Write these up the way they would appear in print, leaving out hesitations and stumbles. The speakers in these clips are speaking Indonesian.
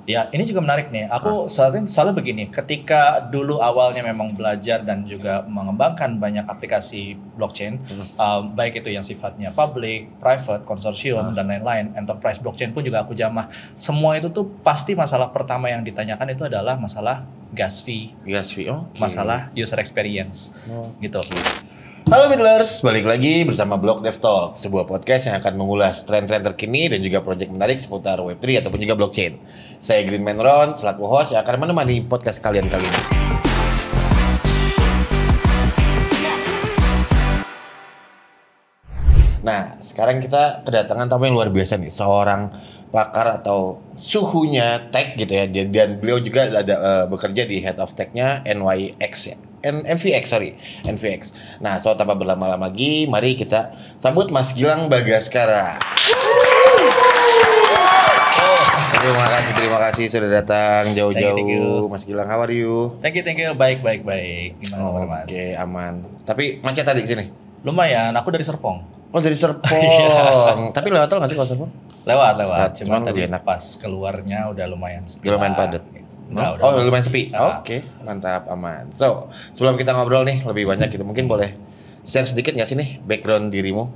Ya, ini juga menarik nih. Aku soalnya begini, ketika dulu awalnya memang belajar dan juga mengembangkan banyak aplikasi blockchain, baik itu yang sifatnya public, private, konsorsium, dan lain-lain, enterprise blockchain pun juga aku jamah. Semua itu tuh pasti masalah pertama yang ditanyakan itu adalah masalah gas fee, masalah user experience, gitu. Halo Midlers, balik lagi bersama Block Dev Talk, sebuah podcast yang akan mengulas tren-tren terkini dan juga proyek menarik seputar Web3 ataupun juga blockchain. Saya Greenman Ron, selaku host yang akan menemani podcast kalian kali ini. Nah, sekarang kita kedatangan tamu yang luar biasa nih, seorang pakar atau suhunya tech gitu ya, dan beliau juga ada bekerja di Head of Tech-nya NYX ya. NVX. Nah, so tanpa berlama-lama lagi, mari kita sambut Mas Gilang Bagaskara. Terima kasih sudah datang jauh-jauh, Mas Gilang. How are you? Thank you. Baik. Gimana Mas? Oke, aman. Tapi macet tadi sini. Lumayan, aku dari Serpong. Oh, dari Serpong. Tapi lewat tol nggak sih kalau Serpong? Lewat. Cuma tadi pas keluarnya udah lumayan sepi. Lumayan padat. Lumayan sepi. Oke, mantap, aman. So, sebelum kita ngobrol nih lebih banyak gitu, mungkin boleh share sedikit nggak sih nih background dirimu,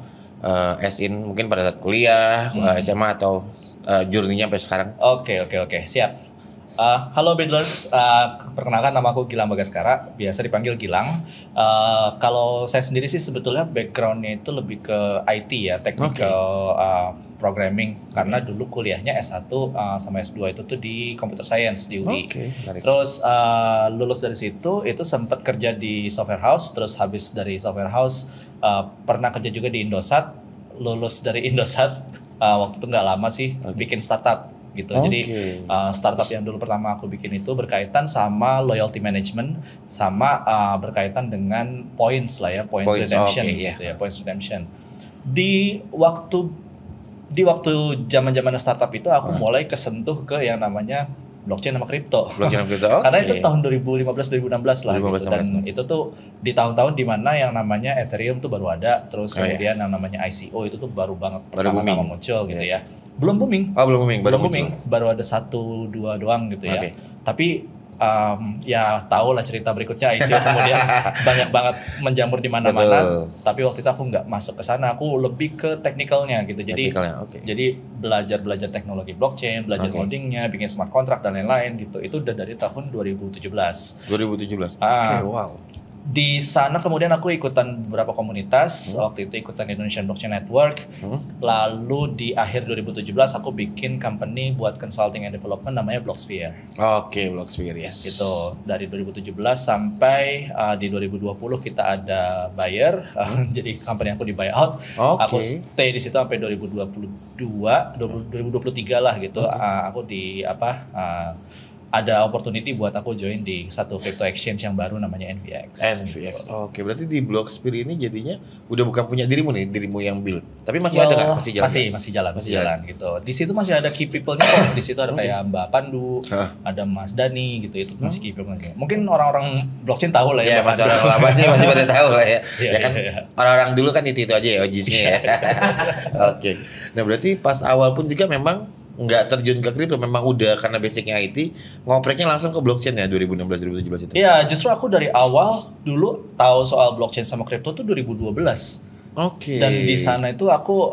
as in mungkin pada saat kuliah, SMA atau journey-nya sampai sekarang? Oke, siap. Halo Bidlers, perkenalkan nama aku Gilang Bagaskara, biasa dipanggil Gilang. Kalau saya sendiri sih sebetulnya background-nya itu lebih ke IT ya, technical programming. Karena dulu kuliahnya S1 sama S2 itu tuh di Computer Science di UI. Terus lulus dari situ, itu sempat kerja di software house. Terus habis dari software house, pernah kerja juga di Indosat. Lulus dari Indosat, waktu itu nggak lama sih, bikin startup gitu. Jadi startup yang dulu pertama aku bikin itu berkaitan sama loyalty management, sama berkaitan dengan points lah ya, points redemption gitu ya, points redemption. Di waktu zaman startup itu aku mulai kesentuh ke yang namanya blockchain sama kripto. Karena itu tahun 2015-2016 lah gitu. Dan itu tuh di tahun-tahun dimana yang namanya Ethereum tuh baru ada, terus kemudian yang namanya ICO itu tuh baru banget pertama muncul gitu ya. Belum booming. Baru ada 1-2 doang gitu ya. Tapi ya tahu lah cerita berikutnya, ICO kemudian banyak banget menjamur di mana-mana. Tapi waktu itu aku nggak masuk ke sana, aku lebih ke teknikalnya gitu. Jadi belajar teknologi blockchain, belajar codingnya, bikin smart contract dan lain-lain gitu. Itu udah dari tahun 2017. Wow. Di sana kemudian aku ikutan beberapa komunitas. Waktu itu ikutan Indonesian Blockchain Network. Lalu di akhir 2017 aku bikin company buat consulting and development namanya Blocksphere. Blocksphere, yes. Gitu. Dari 2017 sampai di 2020 kita ada buyer. Jadi company aku di buyout. Aku stay di situ sampai 2023 lah gitu. Aku di ada opportunity buat aku join di satu crypto exchange yang baru namanya NVX. Oke, berarti di Blocksphere ini jadinya udah bukan punya dirimu yang build. Tapi masih ada nggak? Masih jalan gitu. Di situ masih ada key people-nya kok. Di situ ada kayak Mbak Pandu, ada Mas Dani gitu. Itu masih key people-nya. Mungkin orang-orang blockchain tahu lah ya. Mas orang lama sih masih pada tahu lah ya. Ya kan orang-orang dulu kan itu aja ya OG-nya ya. Oke. Nah, berarti pas awal pun juga memang nggak terjun ke kripto, memang udah karena basicnya IT, ngopreknya langsung ke blockchain ya 2016-2017 itu? Iya, justru aku dari awal dulu tahu soal blockchain sama kripto tuh 2012. Dan di sana itu aku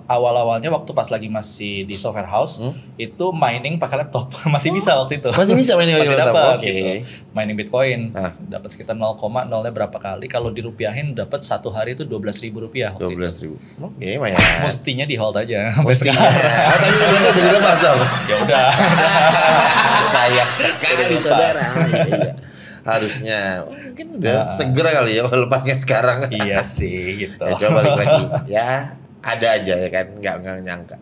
awal-awalnya waktu pas lagi masih di software house itu mining pakai laptop. Masih bisa waktu itu. Masih bisa mining pakai laptop. Gitu. Mining Bitcoin. Dapat sekitar 0,0-nya berapa kali, kalau dirupiahin dapat satu hari itu Rp12.000 waktu 12.000. Oke, lumayan. Mestinya di hold aja. Mestinya. Tapi udah jadi lepas dong. Ya udah. Sayang sekali saudara. Harusnya mungkin udah segera kali ya lepasnya sekarang. Iya sih gitu. Coba balik lagi ya, ada aja ya kan, nggak nyangka.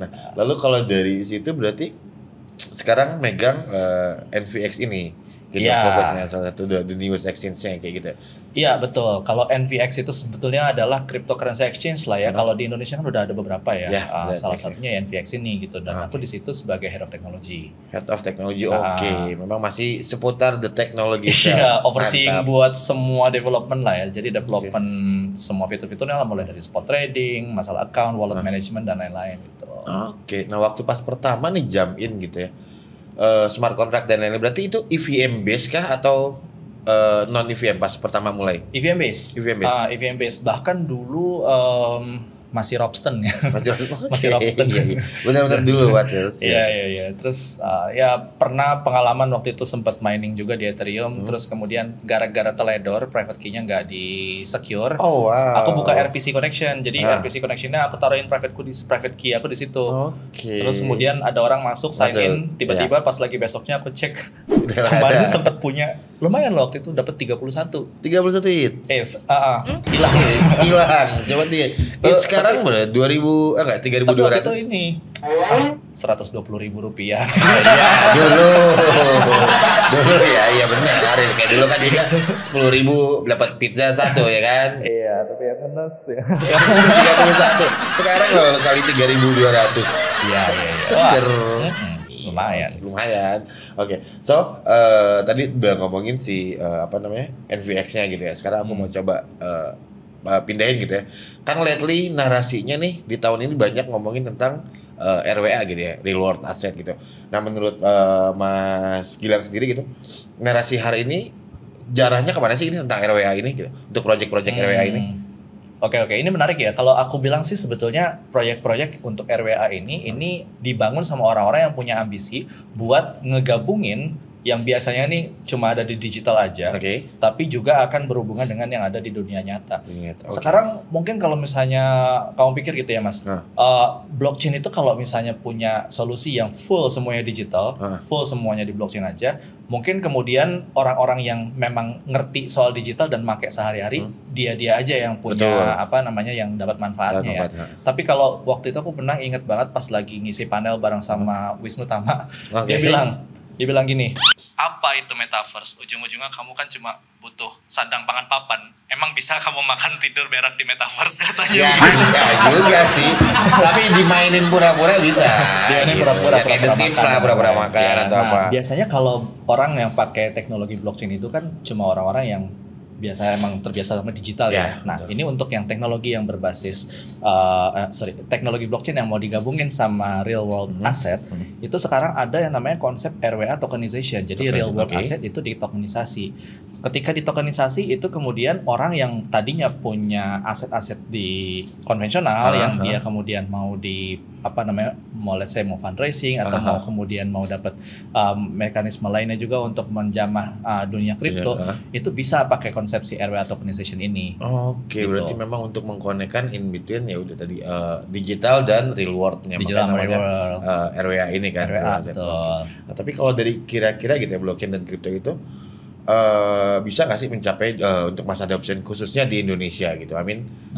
Nah lalu kalau dari situ berarti sekarang megang NVX ini gitu Iya. fokusnya, salah satu the newest exchange-nya kayak gitu. Iya betul. Kalau NVX itu sebetulnya adalah cryptocurrency exchange lah ya. Kalau di Indonesia kan udah ada beberapa ya. Ya, ada Salah NVX. satunya ya NVX ini gitu. Dan aku di situ sebagai head of technology. Head of Technology, oke. Memang masih seputar the technology. Iya, overseeing Mantap. buat semua development lah ya. Jadi development semua fitur-fiturnya lah, mulai dari spot trading, masalah account, wallet management dan lain-lain gitu. Oke, nah waktu pas pertama nih jump in gitu ya, smart contract dan lain-lain, berarti itu EVM based kah atau non EVM pas pertama mulai? EVM based. EVM based. EVM based. Bahkan dulu masih Robston ya. Masih Robston. Iya. Benar-benar dulu waktu itu. Iya. Terus ya pernah pengalaman waktu itu sempat mining juga di Ethereum. Terus kemudian gara-gara teledor private key-nya nggak di secure. Oh wow. Aku buka RPC connection. Jadi RPC connection-nya aku taruhin private key aku di situ. Oke. Terus kemudian ada orang masuk sign in, tiba-tiba pas lagi besoknya aku cek kemarin sempat punya lumayan loh waktu itu dapat 31. 31 it. Hilang. Hilang. Coba dia. It sekarang berapa? 2000 enggak Tapi waktu itu 3200. ini 120.000 rupiah. Iya, dulu ya, iya benar. Kayak dulu kan juga 10.000 dapat pizza satu ya kan. Iya, tapi ya panas ya. 31. Sekarang loh kali 3.200. Iya. Seger. Lumayan. Oke. So, tadi udah ngomongin si apa namanya? NVX-nya gitu ya. Sekarang aku mau coba pindahin gitu ya. Kan lately narasinya nih di tahun ini banyak ngomongin tentang RWA gitu ya, real world asset gitu. Nah, menurut Mas Gilang sendiri gitu, narasi hari ini jarahnya kemana sih ini tentang RWA ini gitu? Untuk project-project RWA ini? Oke, ini menarik ya. Kalau aku bilang sih sebetulnya proyek-proyek untuk RWA ini dibangun sama orang-orang yang punya ambisi buat ngegabungin yang biasanya nih cuma ada di digital aja, tapi juga akan berhubungan dengan yang ada di dunia nyata. Sekarang mungkin kalau misalnya kamu pikir gitu ya Mas, blockchain itu kalau misalnya punya solusi yang full semuanya digital, full semuanya di blockchain aja, mungkin kemudian orang-orang yang memang ngerti soal digital dan pakai sehari-hari, dia aja yang punya apa namanya yang dapat manfaatnya ya. Tapi kalau waktu itu aku pernah inget banget pas lagi ngisi panel bareng sama Wisnu Tama, dia bilang gini, apa itu metaverse? Ujung-ujungnya kamu kan cuma butuh sandang pangan papan. Emang bisa kamu makan tidur berak di metaverse katanya? Ya juga sih. Tapi dimainin pura-pura bisa. Dimainin pura-pura kayak The Sims lah, pura-pura makan atau apa. Biasanya kalau orang yang pakai teknologi blockchain itu kan cuma orang-orang yang biasa emang terbiasa sama digital ya. Nah, ini untuk yang teknologi yang berbasis teknologi blockchain yang mau digabungin sama real world asset, itu sekarang ada yang namanya konsep RWA tokenization. Jadi real world asset itu ditokenisasi. Ketika ditokenisasi itu kemudian orang yang tadinya punya aset-aset di konvensional yang dia kemudian mau di mau let's say mau fundraising atau mau kemudian mau dapat mekanisme lainnya juga untuk menjamah dunia kripto, itu bisa pakai konsepsi RWA tokenization ini. Gitu. Berarti memang untuk mengkonekkan in between ya udah tadi digital dan real world-nya, digital makanya namanya world. RWA ini kan. RWA, betul. Nah, tapi kalau dari kira-kira gitu ya blockchain dan kripto itu bisa nggak sih mencapai untuk masa adoption khususnya di Indonesia gitu?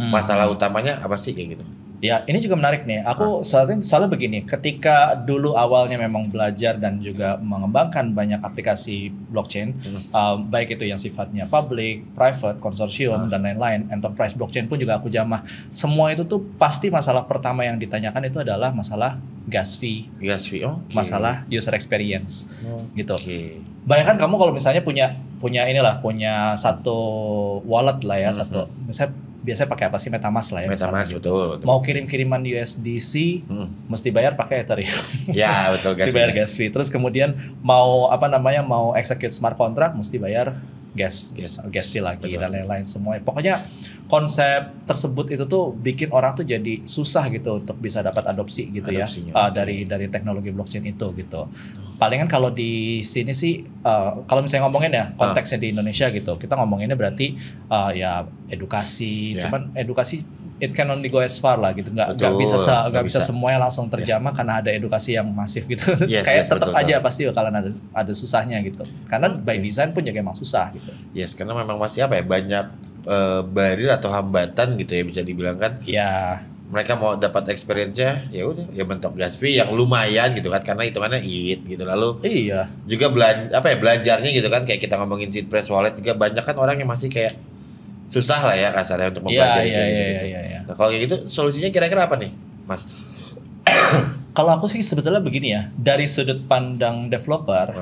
Masalah utamanya apa sih kayak gitu? Ya, ini juga menarik nih. Aku soalnya begini, ketika dulu awalnya memang belajar dan juga mengembangkan banyak aplikasi blockchain, baik itu yang sifatnya public, private, konsorsium, dan lain-lain, enterprise blockchain pun juga aku jamah. Semua itu tuh pasti masalah pertama yang ditanyakan itu adalah masalah gas fee, masalah user experience, gitu. Bayangkan kamu kalau misalnya punya satu wallet lah ya, satu misalnya biasanya pakai apa sih, MetaMask lah ya. MetaMask, betul. Mau kirim-kiriman USDC mesti bayar pakai Ethereum. Ya, betul, mesti bayar gas fee. Terus kemudian mau execute smart contract mesti bayar gas fee lagi, betul. Dan lain-lain semua. Pokoknya konsep tersebut itu tuh bikin orang tuh jadi susah gitu untuk bisa dapat adopsi gitu ya dari teknologi blockchain itu gitu. Palingan kalau di sini sih kalau misalnya ngomongin ya konteksnya di Indonesia gitu, kita ngomonginnya berarti ya edukasi, cuman edukasi it can only go as far lah gitu, nggak bisa semuanya langsung terjamah karena ada edukasi yang masif gitu. Kayak tetap aja pasti bakalan ada susahnya gitu, karena by design pun juga emang susah gitu. Karena memang masih banyak barrier atau hambatan gitu ya bisa dibilang kan. Ya. mereka mau dapat experience-nya, ya udah, ya bentuk gas fee yang lumayan gitu kan, karena hitungannya gitu. Lalu Iya. juga belajarnya gitu kan, kayak kita ngomongin Seedpress Wallet juga banyak kan orang yang masih kayak susah lah ya kasarnya untuk mempelajari kayak gitu. Iya. Nah kalau kayak gitu solusinya kira-kira apa nih, Mas? Kalau aku sih sebetulnya begini ya, dari sudut pandang developer,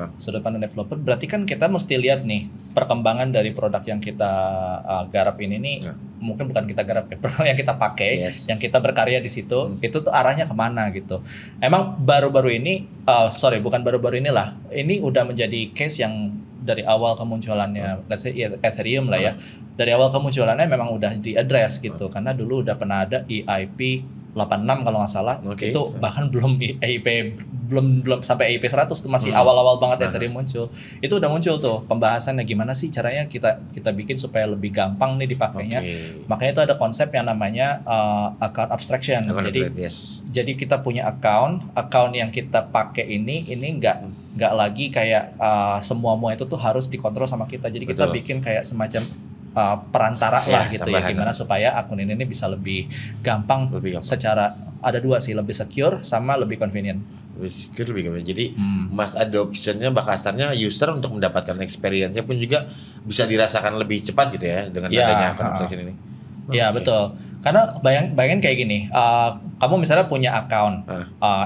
berarti kan kita mesti lihat nih perkembangan dari produk yang kita garap ini nih, mungkin bukan kita garap ya, produk yang kita pakai, yang kita berkarya di situ, itu tuh arahnya kemana gitu. Emang baru-baru ini, bukan baru-baru inilah, ini udah menjadi case yang dari awal kemunculannya, let's say Ethereum lah ya, dari awal kemunculannya memang udah diadres gitu, karena dulu udah pernah ada EIP 86 kalau nggak salah, itu bahkan belum EIP belum sampai EIP 100 tuh, masih awal-awal banget Ethereum muncul. Itu udah muncul tuh pembahasannya gimana sih caranya kita bikin supaya lebih gampang nih dipakainya. Makanya itu ada konsep yang namanya account abstraction. Jadi kita punya account yang kita pakai ini nggak lagi kayak semua itu tuh harus dikontrol sama kita. Jadi kita bikin kayak semacam perantara lah gitu ya, gimana supaya akun ini bisa lebih gampang, secara ada dua sih, lebih secure sama lebih convenient. Lebih convenient. Jadi mass adoptionnya kasarnya user untuk mendapatkan experience-nya pun juga bisa dirasakan lebih cepat gitu ya dengan adanya akun abstraction ini. Iya betul. Karena bayangin kayak gini, kamu misalnya punya account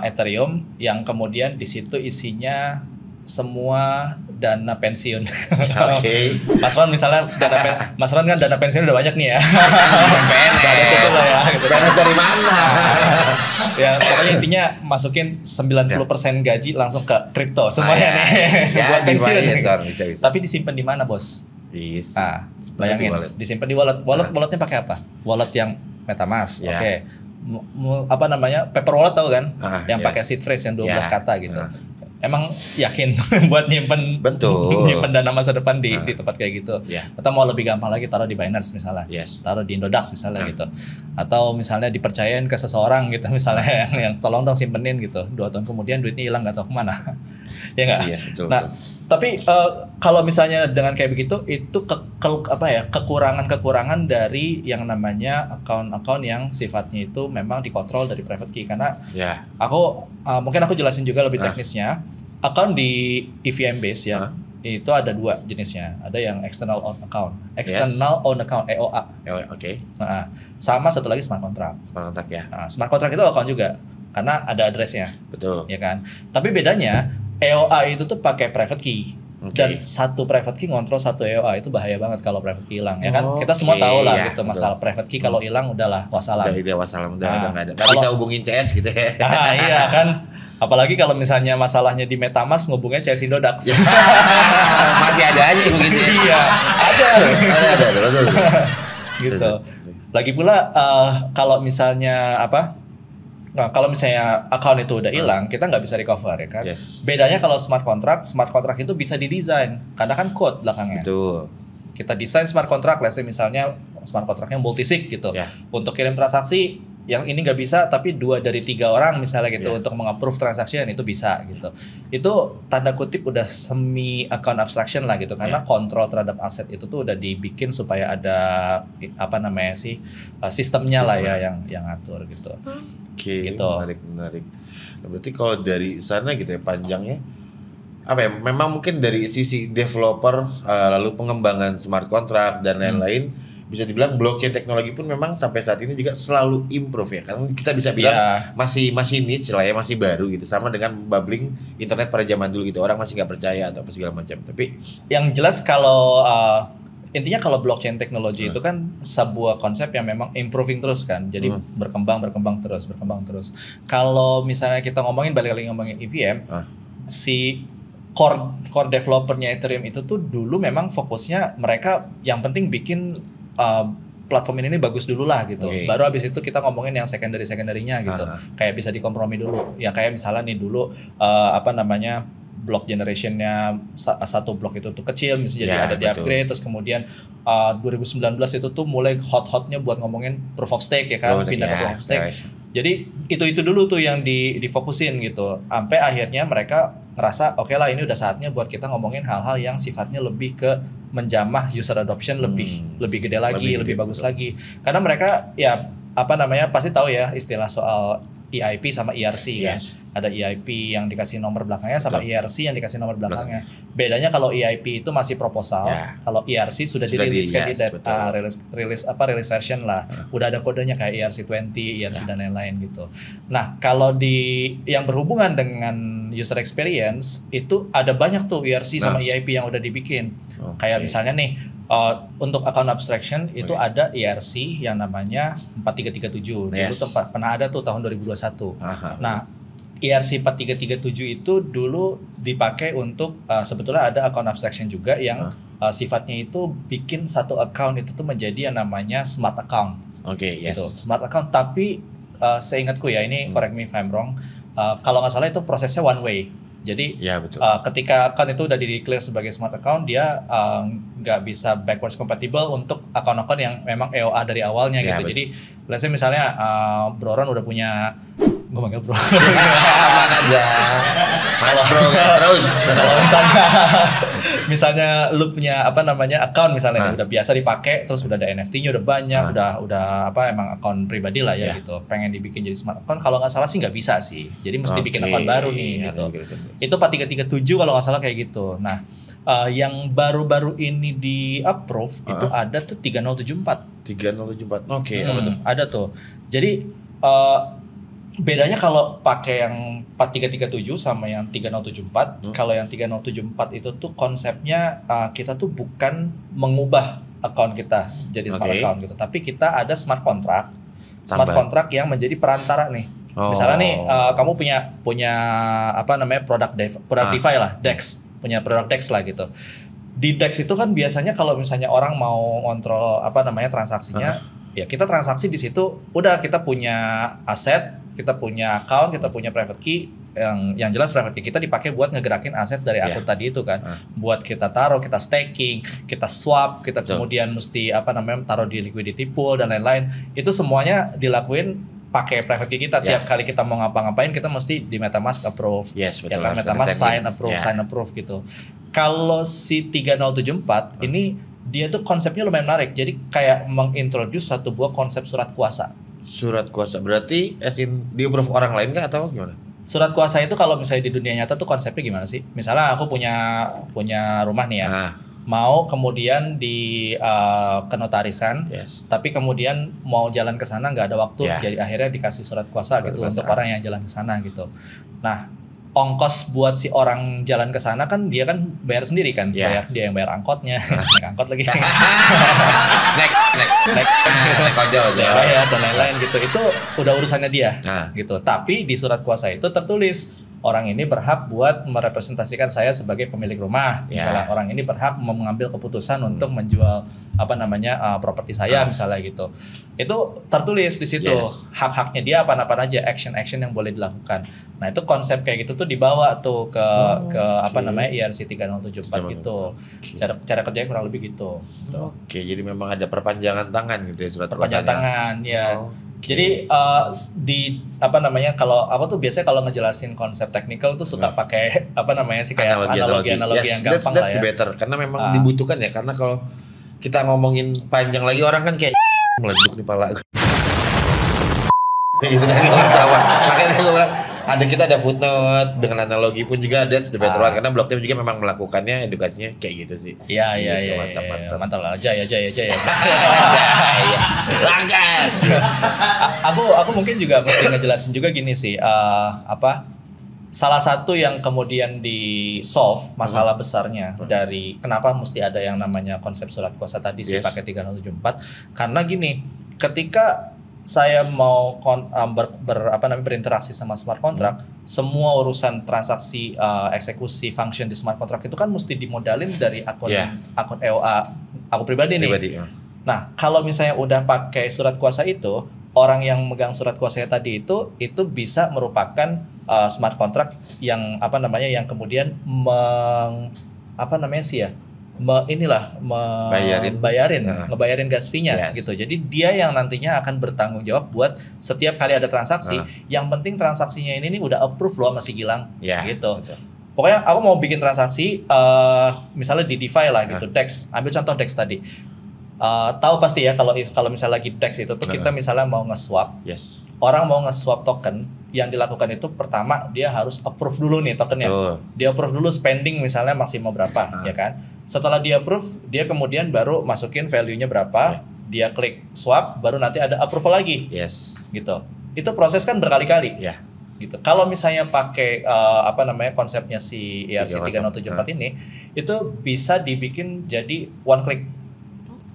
Ethereum yang kemudian di situ isinya semua dana pensiun. Mas Ron misalnya Mas Ron kan dana pensiun udah banyak nih ya. Ada cukup lah ya. Gitu. PNS dari mana? Ya pokoknya intinya masukin 90% gaji langsung ke kripto semuanya nih. Buat pensiun. Bisa. Tapi disimpan di mana bos? Bayangin disimpan di wallet. Walletnya pakai apa? Wallet yang MetaMask. Oke. Apa namanya? Paper wallet tahu kan? Yang pakai seed phrase yang 12 kata gitu. Emang yakin buat nyimpen dana masa depan di tempat kayak gitu? Atau mau lebih gampang lagi taruh di Binance misalnya, taruh di Indodax misalnya gitu, atau misalnya dipercayain ke seseorang gitu misalnya yang tolong dong simpenin gitu, 2 tahun kemudian duitnya hilang nggak tahu kemana, ya nggak? Nah tapi kalau misalnya dengan kayak begitu itu kekurangan dari yang namanya account yang sifatnya itu memang dikontrol dari private key, karena mungkin aku jelasin juga lebih teknisnya. Account di EVM base ya, itu ada 2 jenisnya. Ada yang external owned account, owned account EOA. Nah, sama satu lagi smart contract. Smart contract itu account juga karena ada addressnya. Betul. Ya kan. Tapi bedanya EOA itu tuh pakai private key. Dan satu private key ngontrol satu EOA, itu bahaya banget kalau private key hilang ya kan. Kita semua tahu lah gitu masalah private key kalau hilang udahlah wassalam. Udah nggak ada. Nggak bisa hubungin CS gitu ya. Iya kan. Apalagi kalau misalnya masalahnya di MetaMask ngubungnya CS Indodax. Masih ada aja begitu. Iya, ada. Gitu. Lagi pula kalau misalnya kalau misalnya account itu udah hilang, kita nggak bisa recover ya kan. Bedanya kalau smart contract itu bisa didesain karena kan code belakangnya. Betul. Kita desain smart contract, let's say misalnya smart contractnya multisig gitu. Untuk kirim transaksi yang ini nggak bisa, tapi 2 dari 3 orang misalnya gitu untuk meng-approve transaction itu bisa gitu. Itu tanda kutip udah semi account abstraction lah gitu, karena kontrol terhadap aset itu tuh udah dibikin supaya ada sistemnya lah ya yang ngatur gitu. Gitu. Menarik. Berarti kalau dari sana gitu ya panjangnya memang mungkin dari sisi developer lalu pengembangan smart contract dan lain-lain, bisa dibilang blockchain teknologi pun memang sampai saat ini juga selalu improve ya, karena kita bisa bilang masih niche lah ya, masih baru gitu, sama dengan bubbling internet pada zaman dulu gitu, orang masih nggak percaya atau apa segala macam. Tapi yang jelas kalau intinya kalau blockchain teknologi itu kan sebuah konsep yang memang improving terus kan, jadi berkembang terus. Kalau misalnya kita balik lagi ngomongin EVM, si core developernya Ethereum itu tuh dulu memang fokusnya mereka yang penting bikin platform ini bagus dulu lah gitu. Baru habis itu kita ngomongin yang secondary-nya gitu. Kayak bisa dikompromi dulu. Ya kayak misalnya nih dulu block generationnya satu blok itu tuh kecil, misalnya jadi ada di upgrade, terus kemudian 2019 itu tuh mulai hot-hotnya buat ngomongin proof of stake ya kan, pindah ke proof of stake. Jadi itu dulu tuh yang difokusin gitu. Sampai akhirnya mereka ngerasa oke lah ini udah saatnya buat kita ngomongin hal-hal yang sifatnya lebih ke menjamah user adoption lebih gede lagi, lebih bagus lagi. Karena mereka ya apa namanya, pasti tahu ya istilah soal EIP sama ERC kan. Yes. Ada EIP yang dikasih nomor belakangnya sama Betul. ERC yang dikasih nomor belakangnya. Bedanya kalau EIP itu masih proposal, Ya. kalau ERC sudah dirilis yes, kandidat, betul. rilis version lah. Udah ada kodenya kayak ERC20, ERC dan lain-lain gitu. Nah, kalau di yang berhubungan dengan user experience itu ada banyak tuh ERC sama EIP yang udah dibikin. Kayak misalnya nih untuk account abstraction itu ada ERC yang namanya 4337. Dulu tuh pernah ada tuh tahun 2021. Nah, ERC 4337 itu dulu dipakai untuk sebetulnya ada account abstraction juga yang sifatnya itu bikin satu account itu tuh menjadi yang namanya smart account. Gitu. Smart account, tapi seingatku ya, ini correct me if I'm wrong, kalau nggak salah itu prosesnya one way. Jadi ketika account itu udah di-declare sebagai smart account, dia nggak bisa backwards compatible untuk akun-akun yang memang EOA dari awalnya gitu. Jadi let's say misalnya Bro Ron udah punya, gue manggil Bro aman aja Mas Bro terus. Kalau misalnya lu punya apa namanya account misalnya udah biasa dipakai, terus udah ada NFT-nya udah banyak, udah apa emang akun pribadi lah ya gitu, pengen dibikin jadi smart account, kalau nggak salah sih nggak bisa sih, jadi mesti bikin akun baru nih gitu. Itu 4337 kalau nggak salah kayak gitu. Nah, yang baru-baru ini di approve itu ada tuh 3074. 3074. Ada tuh. Jadi bedanya kalau pakai yang 4337 sama yang 3074, kalau yang 3074 itu tuh konsepnya kita tuh bukan mengubah account kita jadi smart account gitu, tapi kita ada smart contract. Smart contract yang menjadi perantara nih. Misalnya nih kamu punya apa namanya product DeFi lah, DEX, punya produk DEX lah gitu. Di DEX itu kan biasanya kalau misalnya orang mau ngontrol apa namanya transaksinya, ya kita transaksi di situ, udah kita punya aset, kita punya account, kita punya private key, yang jelas private key kita dipakai buat ngegerakin aset dari akun tadi itu kan, buat kita taruh, kita staking, kita swap, kita kemudian mesti apa namanya taruh di liquidity pool dan lain-lain. Itu semuanya dilakuin pakai private key kita. Tiap kali kita mau ngapa-ngapain kita mesti di MetaMask approve, ya kan, MetaMask sign approve gitu. Kalau si 3074 ini dia tuh konsepnya lumayan menarik. Jadi kayak mengintroduce satu buah konsep surat kuasa. Surat kuasa berarti di approve orang lain kah atau gimana? Surat kuasa itu kalau misalnya di dunia nyata tuh konsepnya gimana sih? Misalnya aku punya rumah nih ya. Mau kemudian di kenotarisan, tapi kemudian mau jalan ke sana nggak ada waktu, jadi akhirnya dikasih surat kuasa gitu untuk orang yang jalan ke sana gitu. Nah, ongkos buat si orang jalan ke sana kan dia kan bayar sendiri kan, dia yang bayar angkotnya, naik angkot lagi, naik ojol ya dan lain-lain gitu. Itu udah urusannya dia gitu. Tapi di surat kuasa itu tertulis orang ini berhak buat merepresentasikan saya sebagai pemilik rumah. Misalnya orang ini berhak mengambil keputusan untuk menjual apa namanya properti saya misalnya gitu. Itu tertulis di situ hak-haknya dia apa aja, action yang boleh dilakukan. Nah, itu konsep kayak gitu tuh dibawa tuh ke apa namanya ERC 3074 gitu. Cara kerjanya kurang lebih gitu. Jadi memang ada perpanjangan tangan gitu ya surat kuasa. Perpanjangan tangan ya. Jadi di apa namanya, kalau aku tuh biasanya kalau ngejelasin konsep teknikal tuh suka pakai apa namanya sih, kayak analogi yang gampang lah ya. That's better karena memang dibutuhkan ya, karena kalau kita ngomongin panjang lagi orang kan kayak meleduk di pala. Gitu kan ketawa. Makanya gue bilang kita ada footnote dengan analogi pun juga, that's the better one, karena Blocktape juga memang melakukannya edukasinya kayak gitu sih. Iya. Mantap lah, jaya. Langgan. Aku mungkin juga mesti ngejelasin juga gini sih, salah satu yang kemudian di solve masalah besarnya dari kenapa mesti ada yang namanya konsep surat kuasa tadi sih pakai 3074, karena gini, ketika saya mau berinteraksi sama smart contract, semua urusan transaksi eksekusi function di smart contract itu kan mesti dimodalin dari akun EOA aku pribadi nih. Nah, kalau misalnya udah pakai surat kuasa itu, orang yang megang surat kuasanya tadi itu bisa merupakan smart contract yang apa namanya, yang kemudian ngebayarin gas fee-nya gitu. Jadi dia yang nantinya akan bertanggung jawab buat setiap kali ada transaksi. Yang penting transaksinya ini udah approve loh sama si Gilang gitu. Betul. Pokoknya aku mau bikin transaksi misalnya di DeFi lah gitu, DEX. Ambil contoh DEX tadi. Tahu pasti ya kalau kalau misalnya lagi DEX itu tuh kita misalnya mau nge-swap. Yes. Orang mau nge-swap token, yang dilakukan itu pertama dia harus approve dulu nih tokennya. Betul. Dia approve dulu spending misalnya maksimal berapa, ya kan? Setelah dia approve, dia kemudian baru masukin value-nya berapa, dia klik swap, baru nanti ada approval lagi. Yes. Gitu. Itu proses kan berkali-kali. Ya. Gitu. Kalau misalnya pakai konsepnya si ERC 3074 ini, itu bisa dibikin jadi one click.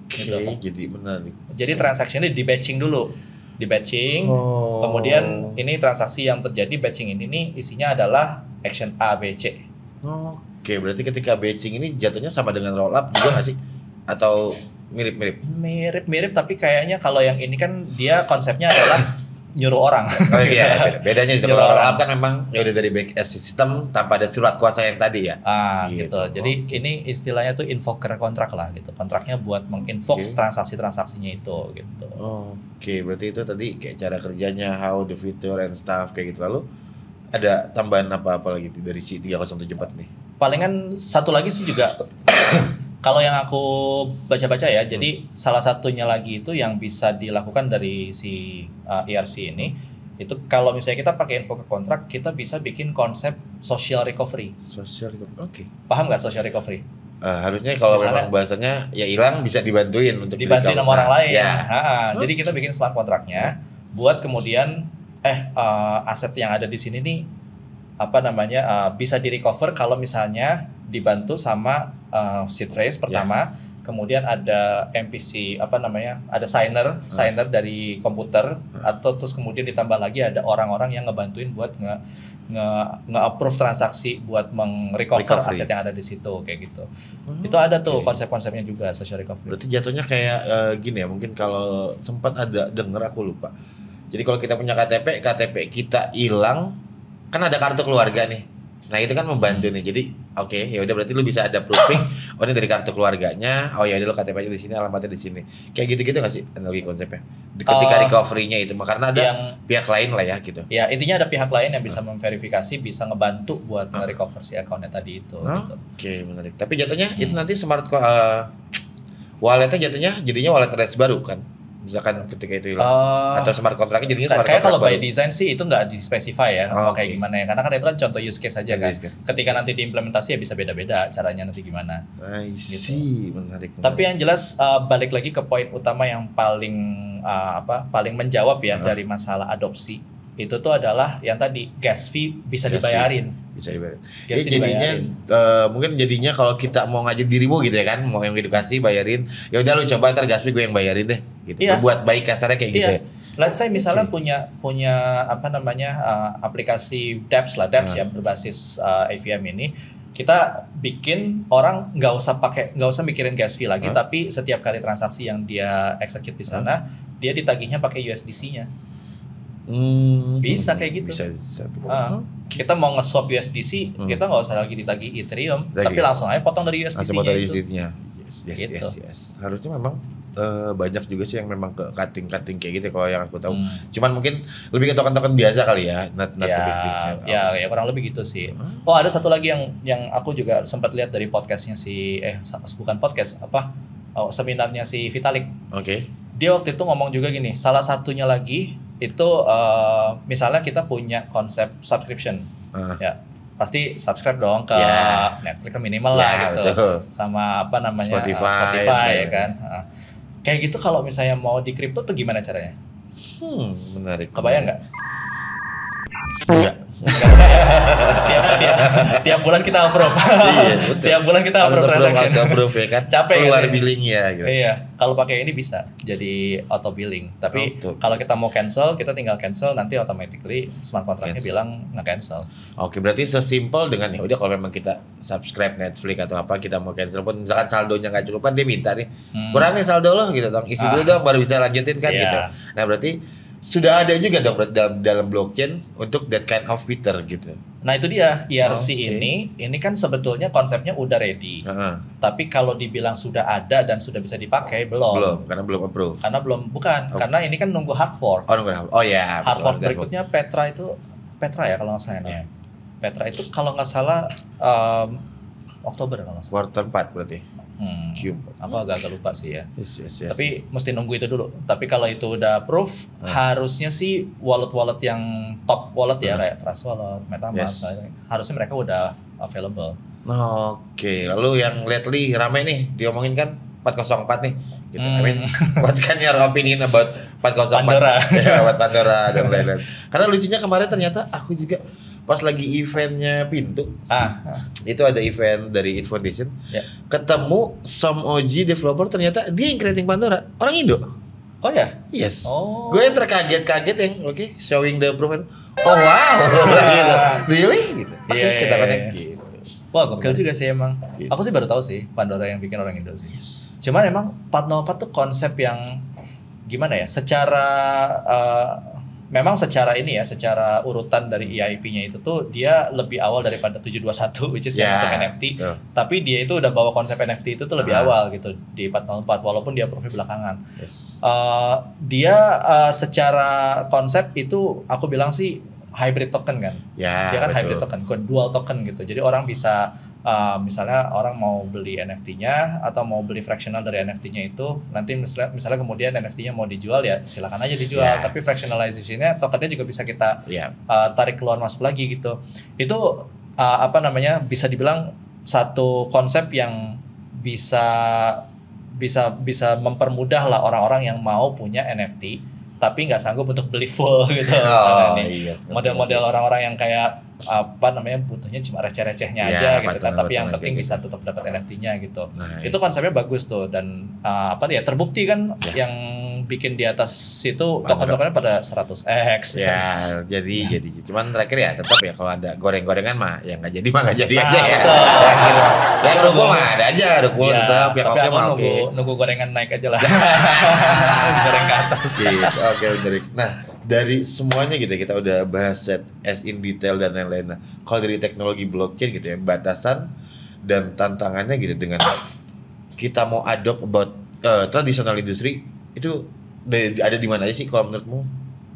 Oke, Gitu. jadi menarik. Jadi transaksinya di batching dulu. Di batching, kemudian ini transaksi yang terjadi batching ini nih isinya adalah action A, B, C. Oke, berarti ketika batching ini jatuhnya sama dengan roll up juga nggak sih? Atau mirip-mirip? Mirip-mirip, tapi kayaknya kalau yang ini kan dia konsepnya adalah nyuruh orang. Oh iya, bedanya itu Nyuruh kalau roll orang. up kan memang ya udah dari back end system tanpa ada surat kuasa yang tadi ya. Gitu. Jadi ini istilahnya tuh invoker kontrak lah gitu. Kontraknya buat menginvoke transaksi-transaksinya itu gitu. Oke, berarti itu tadi kayak cara kerjanya, how the feature and stuff kayak gitu. Lalu ada tambahan apa lagi dari si 3074 ini? Palingan satu lagi sih juga kalau yang aku baca-baca ya, jadi salah satunya lagi itu yang bisa dilakukan dari si ERC ini, itu kalau misalnya kita pakai invoker kontrak, kita bisa bikin konsep social recovery. Social recovery. Oke. Paham nggak social recovery? Harusnya kalau Misalnya, memang bahasanya ya hilang bisa dibantuin untuk dibantuin sama orang lain. Ya. Jadi kita bikin smart kontraknya buat kemudian aset yang ada di sini nih bisa di recover kalau misalnya dibantu sama seed phrase pertama, kemudian ada MPC ada signer dari komputer, atau terus kemudian ditambah lagi ada orang-orang yang ngebantuin buat nge-approve transaksi buat recover aset yang ada di situ kayak gitu. Itu ada tuh konsep-konsepnya juga social recovery. Berarti jatuhnya kayak gini ya, mungkin kalau sempat ada denger aku lupa. Jadi kalau kita punya KTP kita hilang, kan ada kartu keluarga nih. Nah itu kan membantu nih. Jadi ya udah berarti lu bisa ada proofing. Oh ini dari kartu keluarganya. Oh ya udah lu KTP-nya di sini, alamatnya di sini. Kayak gitu-gitu nggak sih analogi konsepnya? Ketika recovery-nya itu, karena ada pihak lain lah ya gitu. Ya intinya ada pihak lain yang bisa memverifikasi, bisa ngebantu buat nge-recover si account-nya tadi itu. Gitu. Oke, menarik. Tapi jatuhnya itu nanti smart walletnya jadinya wallet address baru kan? Misalkan ketika itu hilang, atau smart contract jadinya smart contract kayak kalau by baru. design sih itu nggak di specify ya kayak gimana ya, karena kan itu kan contoh use case aja kan. Ketika nanti diimplementasi ya bisa beda-beda caranya nanti gimana. I see, menarik. Tapi yang jelas balik lagi ke poin utama yang paling menjawab ya dari masalah adopsi itu tuh adalah yang tadi gas fee bisa dibayarin. Bisa dibayarin. Ya jadinya mungkin jadinya kalau kita mau ngajak dirimu gitu ya kan, mau yang edukasi bayarin, ya udah lu coba ntar gas fee gue yang bayarin deh gitu. Lu buat baik kasarnya kayak gitu ya. Let's say misalnya punya aplikasi dApps ya berbasis AVM ini, kita bikin orang nggak usah mikirin gas fee lagi, tapi setiap kali transaksi yang dia execute di sana dia ditagihnya pakai USDC-nya. Bisa kayak gitu. Bisa. Kita mau nge-swap USDC, kita nggak usah lagi ditagih Ethereum, tapi langsung aja potong dari USDC-nya itu. Yes. Harusnya memang banyak juga sih yang memang ke cutting kayak gitu kalau yang aku tahu. Cuman mungkin lebih ke token-token biasa kali ya, not the big things. Ya kurang lebih gitu sih. Oh ada satu lagi yang aku juga sempat lihat dari podcastnya bukan podcast seminarnya si Vitalik. Oke. Dia waktu itu ngomong juga gini, salah satunya lagi itu misalnya kita punya konsep subscription, ya pasti subscribe dong ke Netflix kan minimal lah gitu, betul. Sama Spotify ya kan. Kayak gitu kalau misalnya mau di crypto tuh gimana caranya? Menarik. Kebayang nggak? Enggak. Tiap bulan kita approve. Tiap bulan kita approve transaction. Approve ya kan. Capek keluar kan? billing ya gitu. Iya. Kalau pakai ini bisa jadi auto billing. Tapi kalau kita mau cancel, kita tinggal cancel, nanti automatically smart contract-nya bilang nge-cancel. Oke, berarti sesimpel dengan ya udah kalau memang kita subscribe Netflix atau apa, kita mau cancel pun misalkan saldonya nggak cukup kan dia minta nih. Kurangin saldo lo gitu dong. Isi dulu dong baru bisa lanjutin kan gitu. Nah, berarti sudah ada juga dong dalam blockchain untuk that kind of feature gitu. Nah itu dia ERC ini kan sebetulnya konsepnya udah ready. Tapi kalau dibilang sudah ada dan sudah bisa dipakai belum, karena belum approve. Karena ini kan nunggu hard fork. Hard fork berikutnya Petra ya kalau nggak salah namanya. Petra itu kalau nggak salah Oktober kalau nggak salah. Quarter 4 berarti. Q4. Aku agak lupa sih ya. Yes. Tapi mesti nunggu itu dulu. Tapi kalau itu udah approve, harusnya sih wallet yang top wallet ya kayak Trust Wallet, MetaMask, harusnya mereka udah available. Oke, lalu yang lately rame nih diomongin kan 404 nih. Gitu. I mean, what's kind your opinion about 404? Pandora. Ya, buat Pandora dan lain-lain. Karena lucunya kemarin ternyata aku juga pas lagi eventnya Pintu, itu ada event dari It Foundation, ketemu some OG developer, ternyata dia yang creating Pandora, orang Indo. Oh ya? Yes. Oh. Gue yang terkaget-kaget yang showing the proof. Oh wow. Gitu. Really? Gitu. Oke, kita connect gitu. Wah, gokil juga sih emang. Gitu. Aku sih baru tahu sih Pandora yang bikin orang Indo sih. Cuman emang 404 tuh konsep yang gimana ya? Memang secara ini ya, secara urutan dari EIP-nya itu tuh dia lebih awal daripada 721 which is yang untuk NFT. Tapi dia itu udah bawa konsep NFT itu tuh lebih awal gitu di 404 walaupun dia approve belakangan. Dia secara konsep itu aku bilang sih hybrid token kan. Dia kan hybrid token, dual token gitu. Jadi orang bisa misalnya orang mau beli NFT-nya atau mau beli fractional dari NFT-nya itu, nanti misalnya kemudian NFT-nya mau dijual ya silakan aja dijual, tapi fractionalization-nya tokennya juga bisa kita tarik keluar masuk lagi gitu. Itu bisa dibilang satu konsep yang bisa mempermudah lah orang-orang yang mau punya NFT tapi nggak sanggup untuk beli full gitu. Model-model orang-orang yang kayak butuhnya cuma receh-recehnya aja gitu kan, tapi yang penting bisa tetap dapat NFT-nya gitu. Itu konsepnya bagus tuh dan terbukti kan yang bikin di atas situ token-tokennya pada 100x. Ya, jadi cuman terakhir ya tetap ya kalau ada goreng-gorengan mah yang nggak jadi aja ya. Yang ruko mah ada aja, ruko tetap yang oke mah oke. Nunggu gorengan naik aja lah. Goreng ke atas. Oke, bener. Nah, dari semuanya gitu kita udah bahas set as in detail dan lain-lain. Nah, kalau dari teknologi blockchain gitu ya, batasan dan tantangannya gitu dengan kita mau adopt about traditional industry itu ada di mana aja sih kalau menurutmu?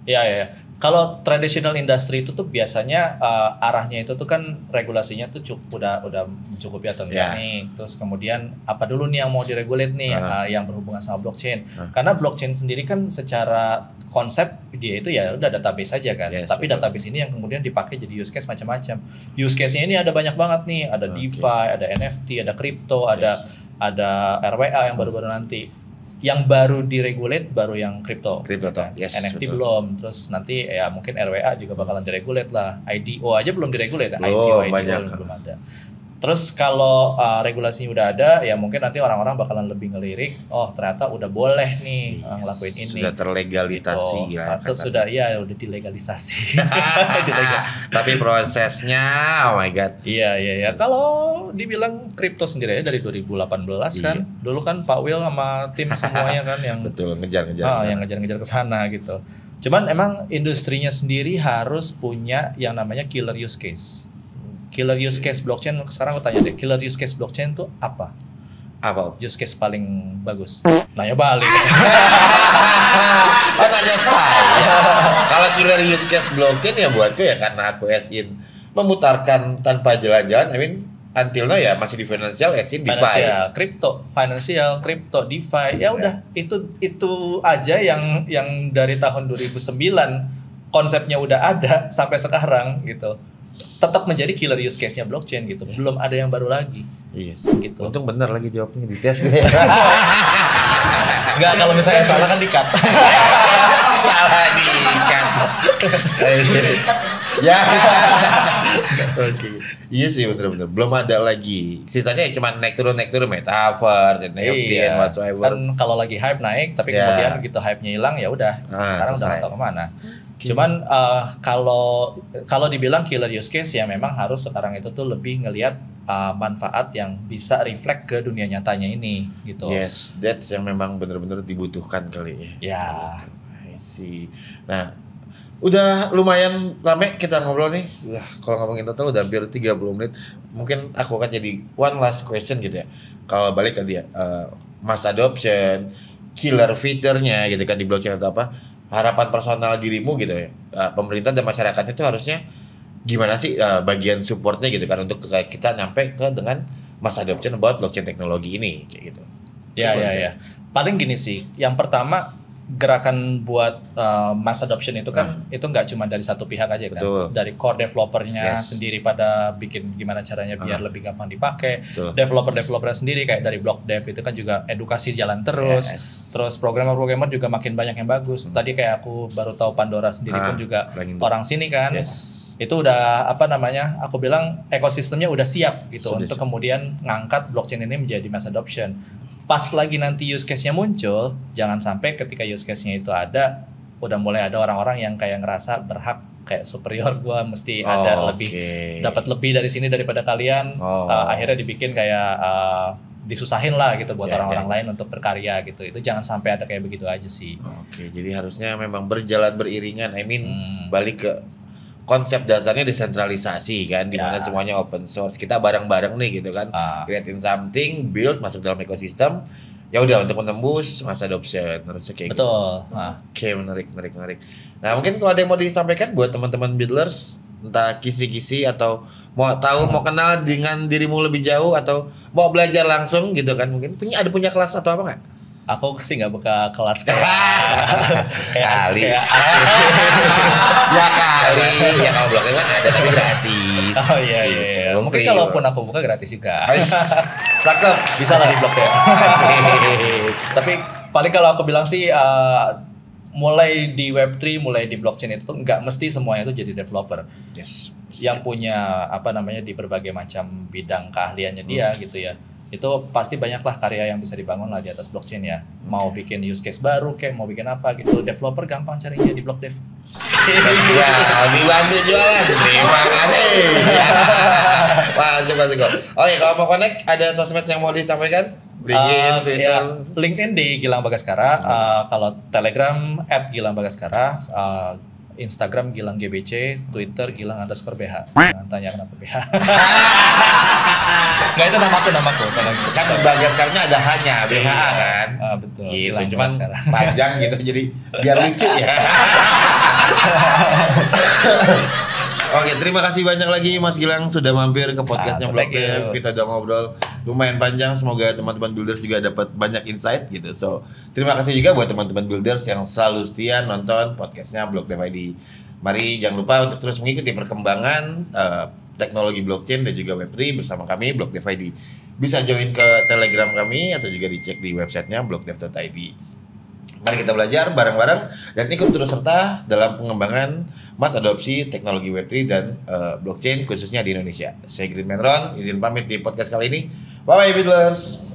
Iya. Kalau traditional industry itu tuh biasanya arahnya itu tuh kan regulasinya tuh udah mencukupi atau enggak nih. Terus kemudian apa dulu nih yang mau diregulate nih yang berhubungan sama blockchain. Karena blockchain sendiri kan secara konsep dia itu ya udah database aja kan. Tapi database ini yang kemudian dipakai jadi use case macam-macam. Use case-nya ini ada banyak banget nih. Ada DeFi, ada NFT, ada crypto, ada RWA yang baru-baru nanti. Yang baru diregulate baru yang crypto kan? NFT betul. Belum, terus nanti ya mungkin RWA juga bakalan diregulate lah. IDO aja belum diregulate, ICO belum ada. Terus kalau regulasinya udah ada, ya mungkin nanti orang-orang bakalan lebih ngelirik, oh ternyata udah boleh nih ngelakuin ini. Sudah terlegalisasi gitu. Sudah dilegalisasi. Tapi prosesnya, oh my god. Iya. Kalau dibilang kripto sendiri dari 2018 kan, dulu kan Pak Will sama tim semuanya kan yang betul ngejar-ngejar. Yang ngejar-ngejar ke sana gitu. Cuman emang industrinya sendiri harus punya yang namanya killer use case. Killer use case blockchain, sekarang aku tanya deh, killer use case blockchain itu apa? Apa? Use case paling bagus. Nanya balik. Nanya saya. Kalau killer use case blockchain ya buatku ya karena aku as-in memutarkan tanpa jalan-jalan. I mean until now ya masih di financial as-in DeFi. Financial, crypto, DeFi. Ya udah, itu aja yang dari tahun 2009 konsepnya udah ada sampai sekarang gitu. Tetap menjadi killer use case-nya blockchain gitu. Belum ada yang baru lagi. Yes. Gitu. Untung benar lagi jawabnya di tes gue. Enggak, kalau misalnya salah kan di-cut. Salah di-cut. Ya. Oke. Iya sih bener-bener. Belum ada lagi. Sisanya cuma naik turun metaverse dan NFT and whatsoever. Kan kalau lagi hype naik, tapi kemudian begitu hype-nya hilang ya udah. Sekarang udah nggak tahu kemana. Cuman kalau dibilang killer use case ya memang harus sekarang itu tuh lebih ngelihat manfaat yang bisa reflect ke dunia nyatanya ini gitu. Yes, that's yang memang benar-benar dibutuhkan kali ya. Ya. I see. Nah, udah lumayan rame kita ngobrol nih. Kalau ngomongin total udah hampir 30 menit. Mungkin aku akan jadi one last question gitu ya. Kalau balik tadi ya, mass adoption, killer feature-nya gitu kan di blockchain atau apa? Harapan personal dirimu gitu ya, pemerintah dan masyarakatnya itu harusnya gimana sih bagian supportnya gitu kan untuk kita nyampe ke dengan mass adoption about blockchain teknologi ini kayak gitu. Ya. Paling gini sih, yang pertama gerakan buat mass adoption itu kan itu nggak cuma dari satu pihak aja kan. Betul. Dari core developernya sendiri pada bikin gimana caranya biar lebih gampang dipakai. Betul. Developer sendiri kayak dari block dev itu kan juga edukasi jalan terus. Terus programmer juga makin banyak yang bagus. Tadi kayak aku baru tahu Pandora sendiri pun juga orang sini kan. Itu udah aku bilang ekosistemnya udah siap gitu untuk kemudian ngangkat blockchain ini menjadi mass adoption. Pas lagi nanti use case-nya muncul, jangan sampai ketika use case-nya itu ada, udah mulai ada orang-orang yang kayak ngerasa berhak kayak superior, gua mesti ada dapat lebih dari sini daripada kalian. Akhirnya dibikin kayak disusahin lah gitu buat orang-orang lain untuk berkarya gitu. Itu jangan sampai ada kayak begitu aja sih. Jadi harusnya memang berjalan beriringan. Balik ke konsep dasarnya desentralisasi kan, dimana semuanya open source, kita bareng-bareng nih gitu kan, creating something, build, masuk dalam ekosistem, ya udah untuk menembus masa adoption harusnya kayak gitu. Oke, menarik. Nah mungkin kalau ada yang mau disampaikan buat teman-teman builders, entah kisi-kisi atau mau tahu, mau kenal dengan dirimu lebih jauh atau mau belajar langsung gitu kan, mungkin punya kelas atau apa nggak? Aku sih nggak buka kelas kayak kali. Ya kalau blognya kan ada tapi gratis. Iya. Mungkin kalaupun aku buka gratis juga. Cakep. Bisa lah di blog ya. Tapi paling kalau aku bilang sih mulai di Web3, mulai di blockchain itu nggak mesti semuanya itu jadi developer. Yang punya di berbagai macam bidang keahliannya dia gitu ya. Itu pasti banyaklah karya yang bisa dibangun lah di atas blockchain ya. Mau bikin use case baru kayak mau bikin apa gitu. Developer gampang carinya di Block Dev. Ya, dibantu jualan. Terima kasih. Masuk. Oke, kalau mau connect ada sosmed yang mau disampaikan? LinkedIn, Twitter. LinkedIn di Gilang Bagaskara. Kalau Telegram @gilangbagaskara. Instagram Gilang GBC, Twitter Gilang_BH. Jangan tanya kenapa BH. Nggak, itu namaku. Kan Bagaskaranya ada hanya BH kan? Betul. Gitu, cuman panjang gitu jadi biar lucu ya. Oke, terima kasih banyak lagi Mas Gilang sudah mampir ke podcastnya Block Dev. Kita udah ngobrol lumayan panjang. Semoga teman-teman builders juga dapat banyak insight gitu. So, terima kasih juga buat teman-teman builders yang selalu setia nonton podcastnya Block Dev ID. Mari jangan lupa untuk terus mengikuti perkembangan teknologi blockchain dan juga Web3 bersama kami Block Dev ID. Bisa join ke Telegram kami atau juga dicek di websitenya blockdev.id. Mari kita belajar bareng-bareng dan ikut terus serta dalam pengembangan mass adopsi teknologi Web3 dan blockchain khususnya di Indonesia. Saya Green Man Ron, izin pamit di podcast kali ini. Bye-bye, builders!